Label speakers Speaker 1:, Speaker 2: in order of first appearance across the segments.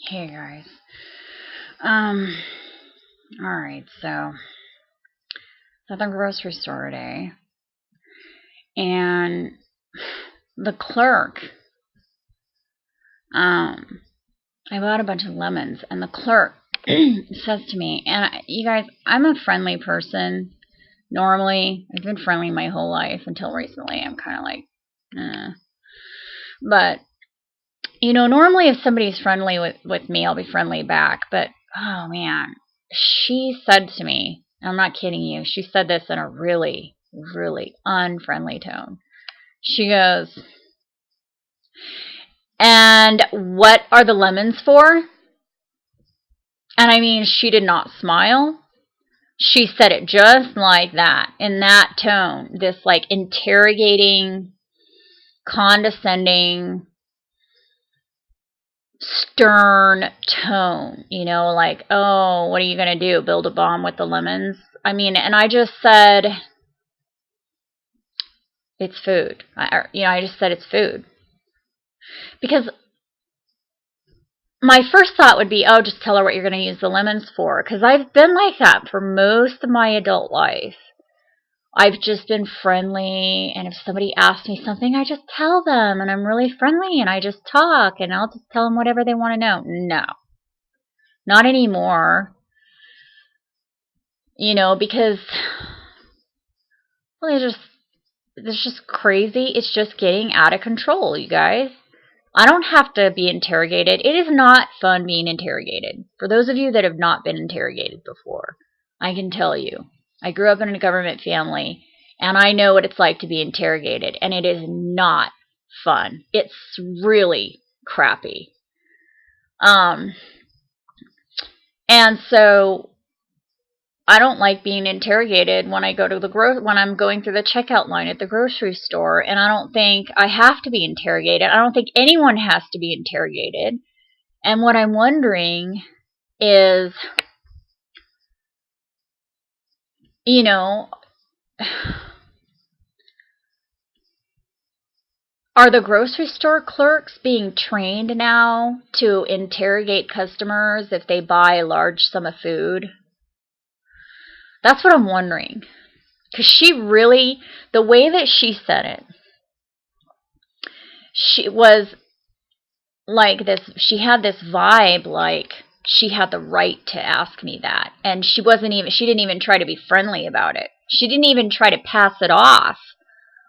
Speaker 1: Hey guys. Alright, so at the grocery store today, and the clerk, I bought a bunch of lemons, and the clerk says to me, and you guys, I'm a friendly person. Normally, I've been friendly my whole life until recently. I'm kind of like, But, normally if somebody's friendly with me, I'll be friendly back. But, oh man, she said to me, I'm not kidding you, she said this in a really, really unfriendly tone. She goes, "And what are the lemons for?" And I mean, she did not smile. She said it just like that, in that tone, this like interrogating, condescending, stern tone, like, "Oh, what are you going to do? Build a bomb with the lemons?" I mean, and I just said, it's food. I just said it's food. Because my first thought would be, oh, just tell her what you're going to use the lemons for. Because I've been like that for most of my adult life. I've just been friendly, and if somebody asks me something, I just tell them, and I'm really friendly, and I just talk, and I'll just tell them whatever they want to know. No. Not anymore. Because, well, it's just crazy. It's just getting out of control, you guys. I don't have to be interrogated. It is not fun being interrogated. For those of you that have not been interrogated before, I can tell you. I grew up in a government family, and I know what it's like to be interrogated, and it is not fun. It's really crappy. And so I don't like being interrogated when I go to when I'm going through the checkout line at the grocery store, and I don't think I have to be interrogated. I don't think anyone has to be interrogated. And what I'm wondering is, are the grocery store clerks being trained now to interrogate customers if they buy a large sum of food? That's what I'm wondering. Because she really, the way that she said it, she was like this, she had this vibe like she had the right to ask me that. And she didn't even try to be friendly about it. She didn't even try to pass it off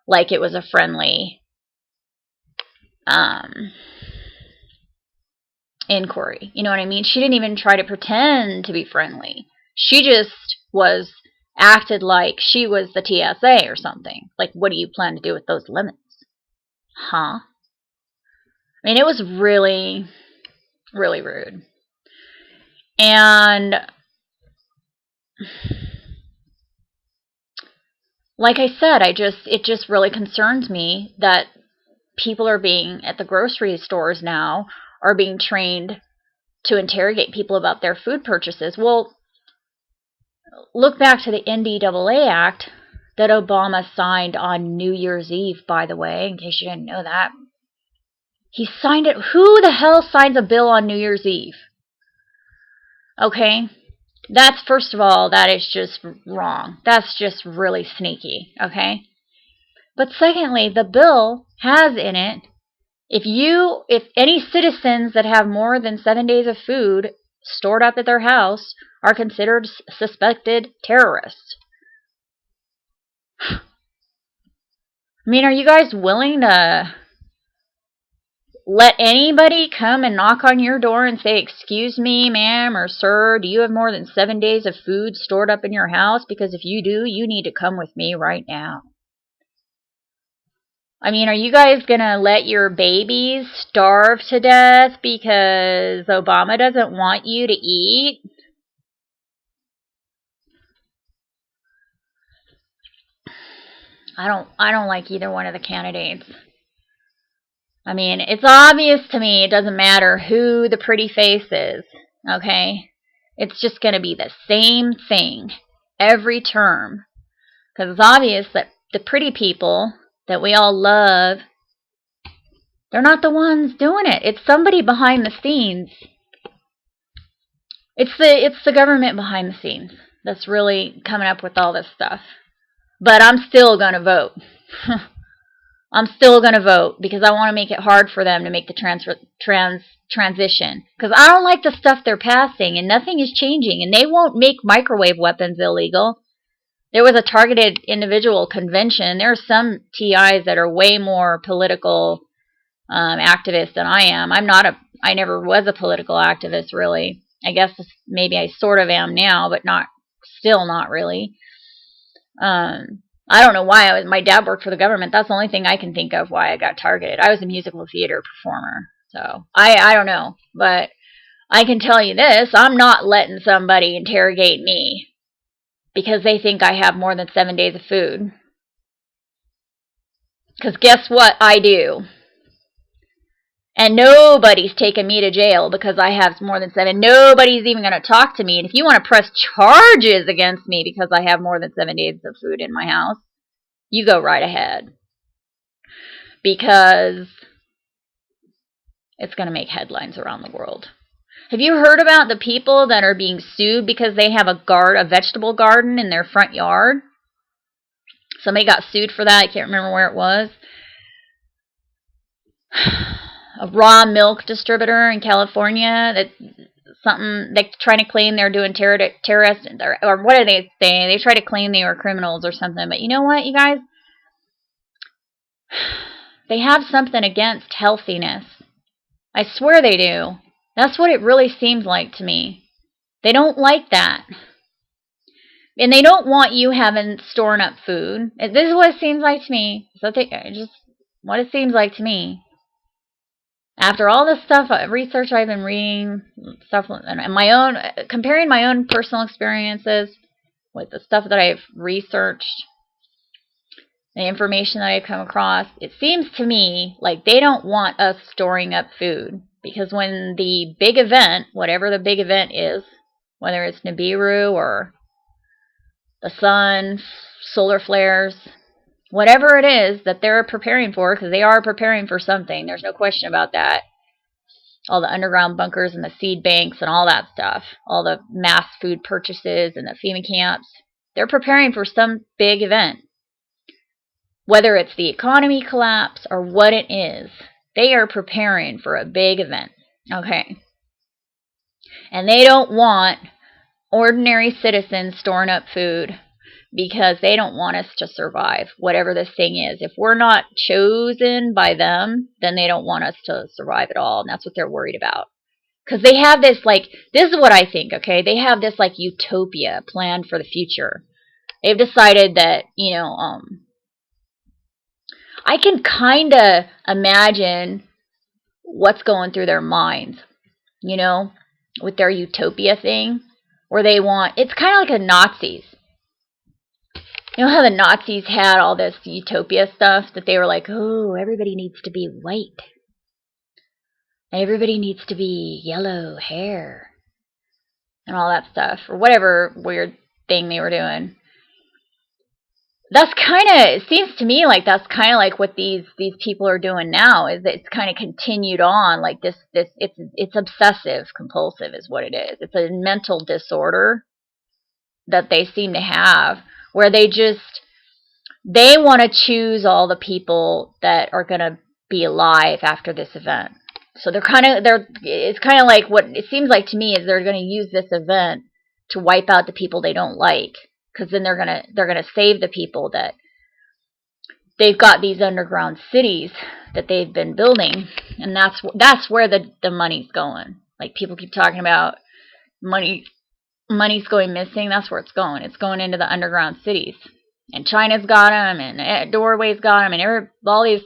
Speaker 1: like it was a friendly inquiry. You know what I mean? She didn't even try to pretend to be friendly. She just acted like she was the TSA or something. Like, what do you plan to do with those lemons? Huh? I mean, it was really, really rude. And like I said, it just really concerns me that people at the grocery stores now are being trained to interrogate people about their food purchases. Well, look back to the NDAA Act that Obama signed on New Year's Eve, by the way, in case you didn't know that. He signed it. Who the hell signs a bill on New Year's Eve? Okay? That's, first of all, that is just wrong. That's just really sneaky, okay? But secondly, the bill has in it, if any citizens that have more than 7 days of food stored up at their house are considered suspected terrorists. I mean, are you guys willing to let anybody come and knock on your door and say, "Excuse me, ma'am or sir, do you have more than 7 days of food stored up in your house? Because if you do, you need to come with me right now." I mean, are you guys going to let your babies starve to death because Obama doesn't want you to eat? I don't like either one of the candidates. I mean, it's obvious to me it doesn't matter who the pretty face is, okay? It's just going to be the same thing every term. Because it's obvious that the pretty people that we all love, they're not the ones doing it. It's somebody behind the scenes It's the government behind the scenes that's really coming up with all this stuff. But I'm still going to vote. I'm still going to vote because I want to make it hard for them to make the transition. Because I don't like the stuff they're passing, and nothing is changing. And they won't make microwave weapons illegal. There was a targeted individual convention. There are some TIs that are way more political activist than I am. I never was a political activist, really. I guess maybe I sort of am now, but still not really. I don't know why. My dad worked for the government. That's the only thing I can think of why I got targeted. I was a musical theater performer. So I don't know. But I can tell you this. I'm not letting somebody interrogate me because they think I have more than 7 days of food. Because guess what I do? And nobody's taking me to jail because I have more than 7. Nobody's even going to talk to me. And if you want to press charges against me because I have more than 7 days of food in my house, you go right ahead. Because it's going to make headlines around the world. Have you heard about the people that are being sued because they have a vegetable garden in their front yard? Somebody got sued for that. I can't remember where it was. A raw milk distributor in California they're trying to claim they're doing terrorist, or what do they say? They try to claim they were criminals or something. But you know what, you guys? They have something against healthiness. I swear they do. That's what it really seems like to me. They don't like that. And they don't want you storing up food. This is what it seems like to me. What it seems like to me. After all this stuff, research I've been reading, stuff, and comparing my own personal experiences with the stuff that I've researched, the information that I've come across, it seems to me like they don't want us storing up food. Because when the big event, whatever the big event is, whether it's Nibiru or the sun, solar flares, whatever it is that they're preparing for, because they are preparing for something. There's no question about that. All the underground bunkers and the seed banks and all that stuff. All the mass food purchases and the FEMA camps. They're preparing for some big event. Whether it's the economy collapse or what it is, they are preparing for a big event. Okay. And they don't want ordinary citizens storing up food because they don't want us to survive, whatever this thing is. If we're not chosen by them, then they don't want us to survive at all, and that's what they're worried about. Because they have this, this is what I think, okay? They have this, utopia planned for the future. They've decided that, I can kind of imagine what's going through their minds, with their utopia thing, where it's kind of like the Nazis. You know how the Nazis had all this utopia stuff that they were like, oh, everybody needs to be white. Everybody needs to be yellow hair. And all that stuff. Or whatever weird thing they were doing. It seems to me like that's kind of like what these people are doing now. Is that it's kind of continued on like this. It's obsessive compulsive is what it is. It's a mental disorder that they seem to have. Where they want to choose all the people that are going to be alive after this event. So it's kind of like what it seems like to me is they're going to use this event to wipe out the people they don't like. Because then they're going to save the people that they've got these underground cities that they've been building. And that's where the money's going. Like people keep talking about money's going missing. That's where it's going. It's going into the underground cities. And China's got them, and Doorway's got them, and all these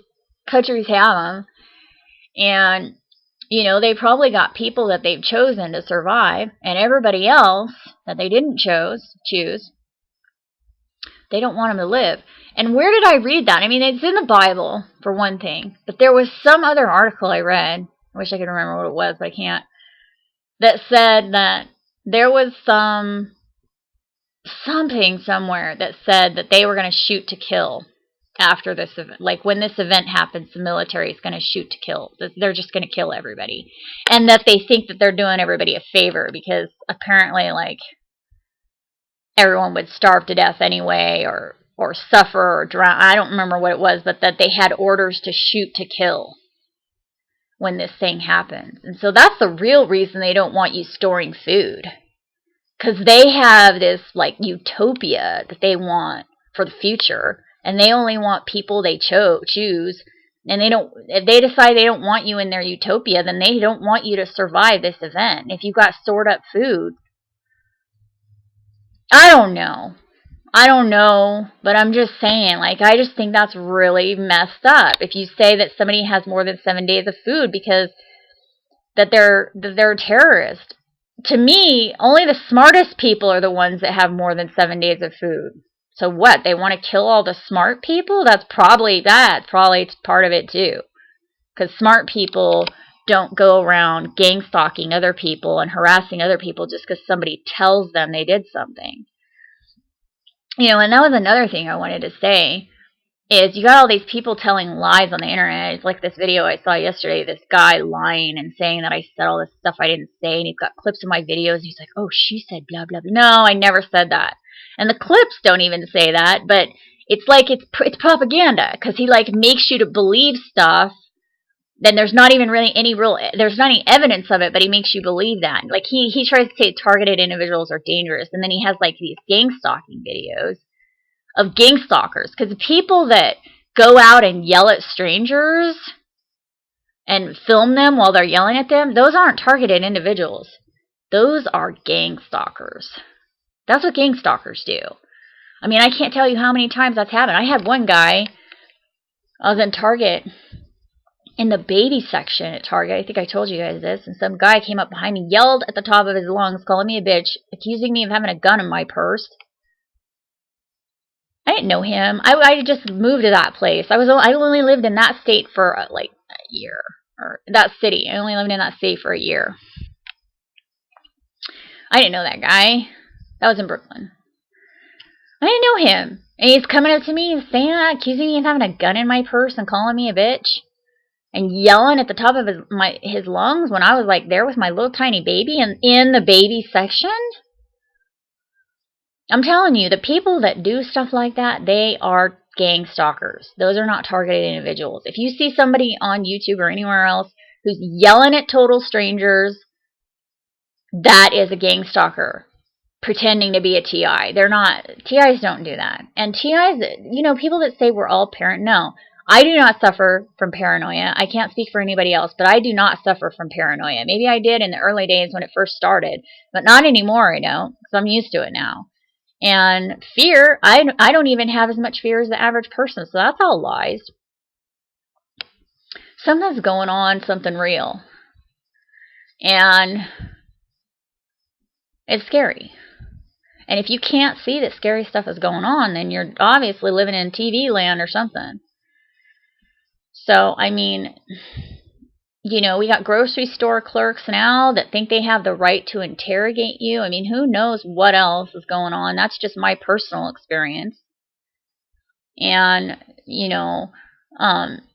Speaker 1: countries have them. And, they probably got people that they've chosen to survive, and everybody else that they didn't choose, they don't want them to live. And where did I read that? I mean, it's in the Bible, for one thing. But there was some other article I read, I wish I could remember what it was, but I can't, that said that there was something somewhere that said that they were going to shoot to kill. after this event. Like when this event happens, the military is going to shoot to kill. They're just going to kill everybody. And that they think that they're doing everybody a favor because apparently like everyone would starve to death anyway or suffer or drown. I don't remember what it was, but that they had orders to shoot to kill when this thing happens. And so that's the real reason they don't want you storing food. Because they have this like utopia that they want for the future. And they only want people they choose. And if they decide they don't want you in their utopia, then they don't want you to survive this event. If you've got stored up food, I don't know, but I'm just saying, like, I just think that's really messed up. If you say that somebody has more than 7 days of food because that they're a terrorist, to me, only the smartest people are the ones that have more than 7 days of food. So what? They want to kill all the smart people? That's probably part of it too. Because smart people don't go around gang stalking other people and harassing other people just because somebody tells them they did something. You know, and that was another thing I wanted to say, is you got all these people telling lies on the internet. It's like this video I saw yesterday, this guy lying and saying that I said all this stuff I didn't say, and he's got clips of my videos, and he's like, oh, she said blah, blah, blah. No, I never said that. And the clips don't even say that, but it's like it's propaganda, because he like makes you to believe stuff. Then there's not even really there's not any evidence of it, but he makes you believe that. Like he tries to say targeted individuals are dangerous, and then he has like these gang stalking videos of gang stalkers. Because the people that go out and yell at strangers and film them while they're yelling at them, those aren't targeted individuals. Those are gang stalkers. That's what gang stalkers do. I mean, I can't tell you how many times that's happened. I had one guy, I was in Target, in the baby section at Target, I think I told you guys this, and some guy came up behind me, yelled at the top of his lungs, calling me a bitch, accusing me of having a gun in my purse. I didn't know him. I just moved to that place. I only lived in that state for like a year, or that city. I only lived in that city for a year. I didn't know that guy. That was in Brooklyn. I didn't know him. And he's coming up to me and saying that, accusing me of having a gun in my purse and calling me a bitch. And yelling at the top of his lungs when I was like there with my little tiny baby and in the baby section. I'm telling you, the people that do stuff like that, they are gang stalkers. Those are not targeted individuals. If you see somebody on YouTube or anywhere else who's yelling at total strangers, that is a gang stalker pretending to be a TI. They're not. TIs don't do that. And TIs, you know, people that say we're all parent, no. I do not suffer from paranoia. I can't speak for anybody else, but I do not suffer from paranoia. Maybe I did in the early days when it first started, but not anymore, I don't, because I'm used to it now. And fear, I don't even have as much fear as the average person, so that's all lies. Something's going on, something real. And it's scary. And if you can't see that scary stuff is going on, then you're obviously living in TV land or something. So, I mean, you know, we got grocery store clerks now that think they have the right to interrogate you. I mean, who knows what else is going on? That's just my personal experience. And, you know,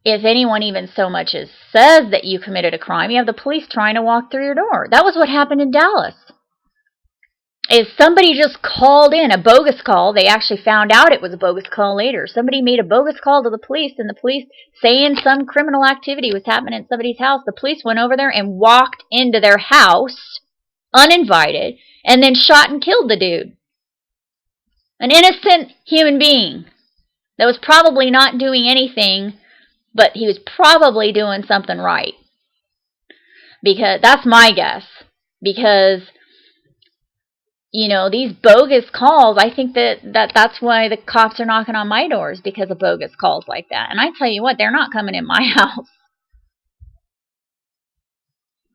Speaker 1: if anyone even so much as says that you committed a crime, you have the police trying to walk through your door. That was what happened in Dallas. Is somebody just called in a bogus call. They actually found out it was a bogus call later. Somebody made a bogus call to the police, and the police saying some criminal activity was happening at somebody's house. The police went over there and walked into their house, uninvited, and then shot and killed the dude. An innocent human being that was probably not doing anything, but he was probably doing something right. Because that's my guess. Because you know, these bogus calls, I think that's why the cops are knocking on my doors, because of bogus calls like that. And I tell you what, they're not coming in my house.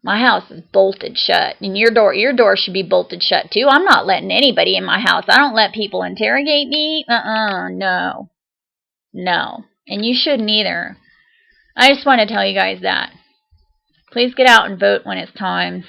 Speaker 1: My house is bolted shut. And your door should be bolted shut too. I'm not letting anybody in my house. I don't let people interrogate me. No. No. And you shouldn't either. I just want to tell you guys that. Please get out and vote when it's time.